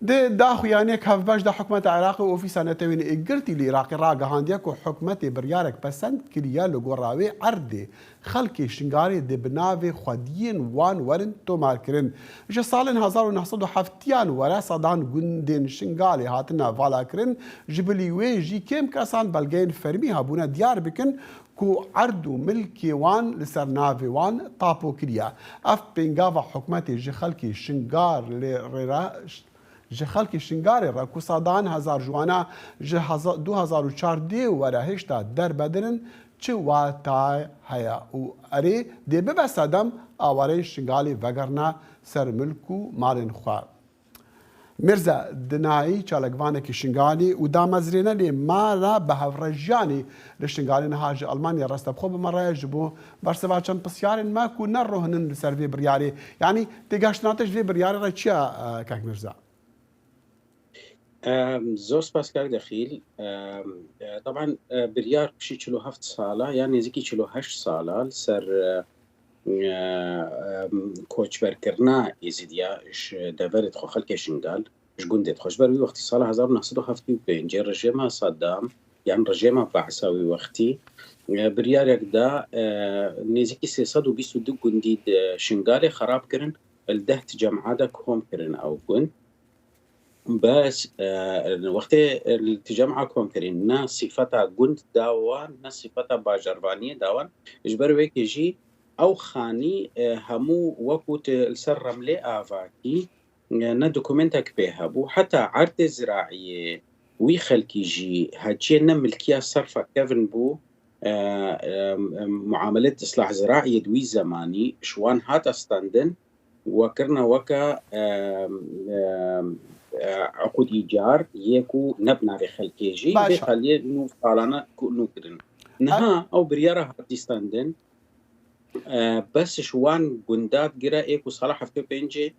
داخویانێک هەفبەش دا حکوومەتە عێراق و ئۆفیسە نەتەوێنێ ئیگرتی لە عێراقی ڕاگەهاندیەک و حکوومەتی بڕیارێک پەسەند کردە لە گۆڕاوێ عەردێ خەڵکی شنگاری دێ بناوێ خودیین وان وەرن تۆمارکردن ژە ساڵên 1970یان وەرە سەدان گوندên شنگالê hatine valakirin ji bilî wê jî kêm kesan belgeyên fermî hebûne diyar bikin ku erd û milkê wan li ser navê wan tapo kiriye. Ev pêngava hikûmetê ji xelkê şingar lê rêra ji xelkê şingarê re ku sadan hezar ciwana ji 2014 were hêşta derbedirin çi watayê heye û erê dê bibe sedem awareyên şingalê vegerna ser milk û malên xwe. Mirza dinayî çalekvanekî şingalî û damezrêne lê mala bi hevrejiyanê li şingalê niha ji Almanya rastebxwe bimere ji bo berseva çend pisyarên me ku nerohinin li ser vê biryarê. Yanî têgeştinate ji vê biryarê re çi ye Kek Mirza؟ زۆر سپاسکار دەخیل طبعا بریار پشی 47 ساڵە یان نێزیکی 48 ساڵە لەسەر کۆچبەرکردنا ئێزیدیا دەڤەرێت خۆ خەڵکێ شنگال ژ گوندێت خۆشبەروی وەختی ساڵە 1975 ڕژێمە سەدام یان ڕژێمە بەعساوی وەختی بریارێکدا نێزیکی 322 گوندی شنگالێ خراپکردن دەهت جەمعادا کۆمکردن ئەو گوند بس وقتی التجمع کۆمکردن نا صفتا گوند داوان نا صفتا باژەروانیە داوان ژبەر وێ کێژی ئەو خانی هەموو وەکوت لەسەر ڕەملێ ئاڤاکی نە دوکومنتێک پێ هەبوو حتا عەردێ زراعیێ وی خەلکیژی هەچیە نە ملکیە سەرفەکەڤن بوو معاملەت ئیسلاح زراعیە دوی زەمانی شوان هاتەستاندن وەکردنە وەکە عقود إيجار يكو نبنا في خلكيجي بخليه إنه فعلانا نكرن نها أو بريارة هاتيستاندن بس شوان قندات جرا إيكو صلاح في بينجي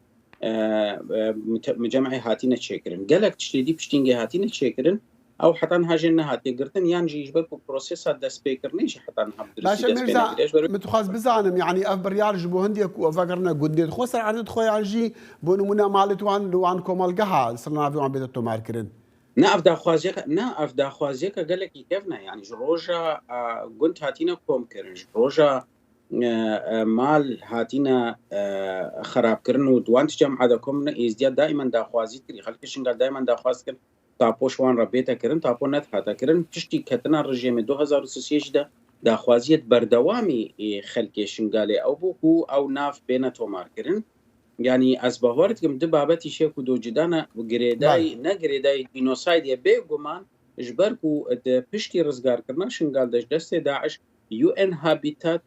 مجمعي هاتينا تشكرن قالك تشتري بشتينجي هاتينا تشكرن أو حتى هاجنا هاتي قرتن يعني يجبركو بروسيس هذا سبيكر نيش حتى نحب درسي ميرزا متخاز بزعلم يعني أف بريال جبو هنديك وفكرنا قديت خسر عدد خويا عنجي بونمونا مالت وان كومال جها صرنا في عم بيتو ماركرين نا أفدا خوازيك قال لك كيفنا يعني جروجا قلت هاتينا كوم كرن جروجا مال هاتينا خراب كرن ودوان تجمع هذا كومنا إزدياد دائما دا خوازي كري خلك شنقال دائما دا خواز كرن تاپۆ شوان ڕەبێتە کردن تاپۆ نەتهاتەکردن پشتی کەتنا ڕژێمە 2023 دا داخوازیت بەردەوامی خەلکێ شنگالێ ئەو بوو و ئەو ناف بێنە تۆمارکردن یعنی ئەس بەهۆرتکەم دو بابەتی شێک و دۆجدانە گرێدای نەگرێدای ئینۆسایدیە بێگومان ژبەر و پشتی ڕزگارکردن شنگال دەش دەستێ داعش UN هابیتات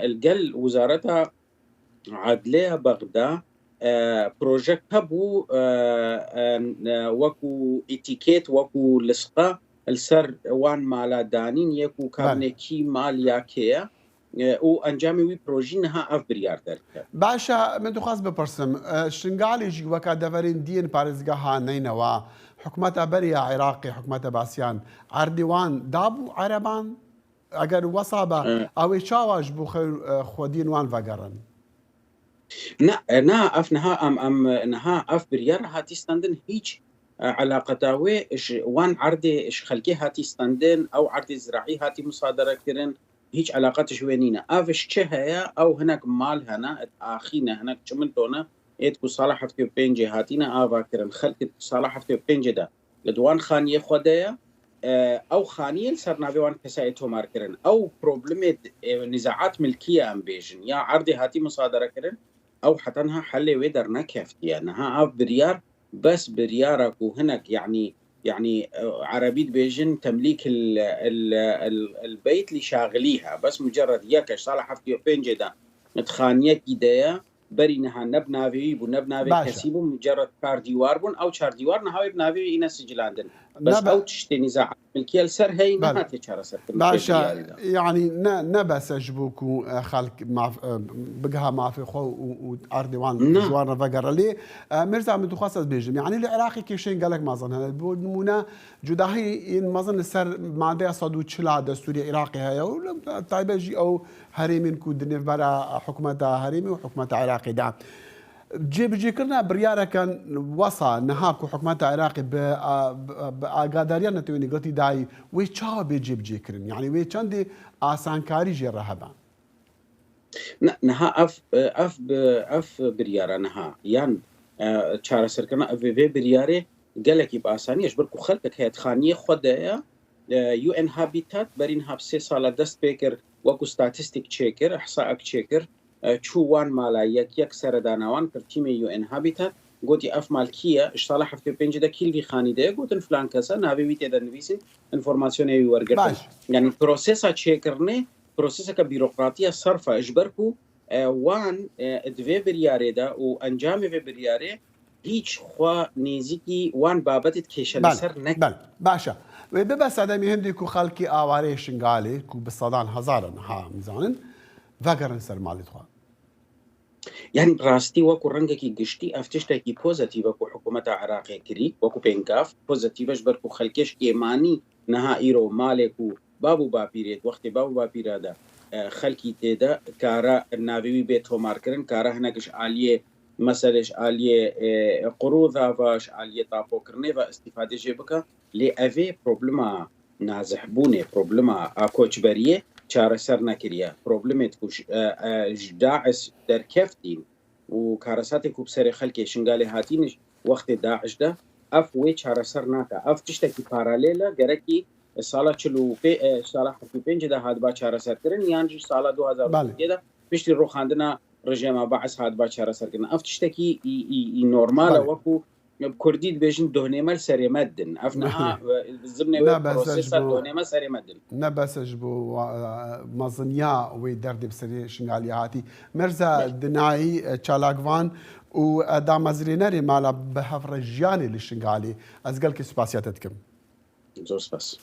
الگەل وزارەتە عەدلەیە بەغدا بروجكت هبو وكو اتيكيت وكو لصقة السر وان مالا دانين يكو كارنيكي مال ياكيا و انجامي وي بروجينها اف بريار دركه باشا من دخواز بپرسم شنگالي جي وكا دفرين دين بارزگاها نينوا حكومت بريا عراقي حكومت باسيان عردوان دابو عربان اگر وصابه او شاواج بو خودين وان فقرن نا اف نها نها اف بريار هاتي ستاندن هيج علاقتاوي وان عردي خلقي هاتي ستاندن او عردي زراعي هاتي مصادره كرن هيج علاقات شوينينا افش هيا او هناك مال هنا اخينا هناك شملتونا اتكو صالح في بينجي هاتينا افا كرن خلق صالح في بينجي دا لدوان خانيه خدايا او خانيه سرناوي وان كسايتو ماركرن او بروبلمات نزاعات ملكيه ام بيجن يا عردي هاتي مصادره كرن او حتى انها حل ويدر نكفتي انها اف بريار بس بريارك وهناك يعني عربية بيجن تمليك البيت اللي شاغليها بس مجرد ياك صالح حفتي بينجي دا متخانية كده برينها نبناوي بنبناوي كسيبو مجرد كار ديوار بون او شار ديوار نهاوي بناوي إنا سجلاندن بس او تشتي نزاع ملكية السر هي نهاتي شارة سر باشا يعني نبس جبوكو خلق بقها ما في خو وأردوان جوان رفقر لي مرزا من تخصص بيجم يعني العراقي كيشين قالك ما ظن هذا بنمونا جداهي ما ظن السر ما ده صدو تشلا دستوري عراقي هيا ولا طيب جي او هريمين كود نفبرا حكومة هريمي وحكومة عراقي دا جێبەجێ کردنا بڕیارەکان وەسا نەهاک و حکوومەتە عێراقی بە ئاگاداریان نەتوانێت گڵتی دایی وێ چاوە بێ جێبجێکردن یعنی وێ چەندێ ئاسانکاری ژێڕە هەبە نەها ئەف بریارە نەها یان چارەسەرکردنا ئەڤێ بریارێ gelekî bi asanî ji ber ku xelkek heyetxaniyê xwe de ye UN Habitat berîn hab 3 sala dest pê kir wekû statîstîk çêkir ihsaek çêkir çû wan mala yek seredanawan kir tîmê UN Habitat gotî ev malkiye ji sala 75 de kîl vî xanî de ye gotin filan kesa navê wî tê de nivîsîn informasyonê wî wergirtin yanî prosesa çêkirinê proseseka bîrokratiya serfa ji ber ku wan divê biryarê de û encamê vê biryarê هیچ خوا نێزیکی وان بابەتت کێشە لەسەر نەکرد باشە وێ ببە سەدەمی هەندێک و خەڵکی ئاوارەی شنگالێک و بە سەدان هەزارن ها میزانن ڤەگەڕن سەر ماڵی خوا یعنی ڕاستی وەکو ڕەنگێکی گشتی ئەف تشتێکی پۆزەتیڤ وەکو حکوومەتە عێراقی کردی وەکو پێنگاف پۆزەتیڤەش بەرکو خەڵکێش ئێمانی نەها ئیرۆ مالێک و باب و باپیرێت وەختی باب و باپیرەدا خەڵکی تێدا کارە ناویوی بێت تۆمارکردن کارە هەنەکش عالیە مەسەلەش عالیە قڕوذاڤاش عالیە تاپۆکردنێ و ئەستیفادە ژێ بکە لێ ئەڤێ پرۆبلما نازەحبوونێ پرۆبلما کۆچبەریە چارەسەر نەکریە پرۆبلمێت داعش دەرکەفتین و کارەساتێک و بسەرێ خەڵکێ شنگالێ هاتینش وەختێ داعشدا ئەف وێ چارەسەر ناکە ئەف تشتێکی پارالێلە گەرەکی ساڵە 45 دا هات با چارەسەرکردن یانجی ساڵە 2000 پشتی ڕۆخاندنە ڕژێمە بەعس هات با چارەسەرکردن ئەف تشتێکی نۆرمالە وەکو کوردی دبێژین دۆنێمە سەرێمەدن ئەف دۆنێمە سەرێمەدن نەبەسەش بۆ مەزنیا وەی دەردێ بسەرێ شنگالی هاتی مەرزە دنایی چالاکوان و دامەزرێنەرێ مالا بە هەفڕە ژیانی لە شنگالی ئەزگەلکی سوپاسیاتت کەم زۆر سپاس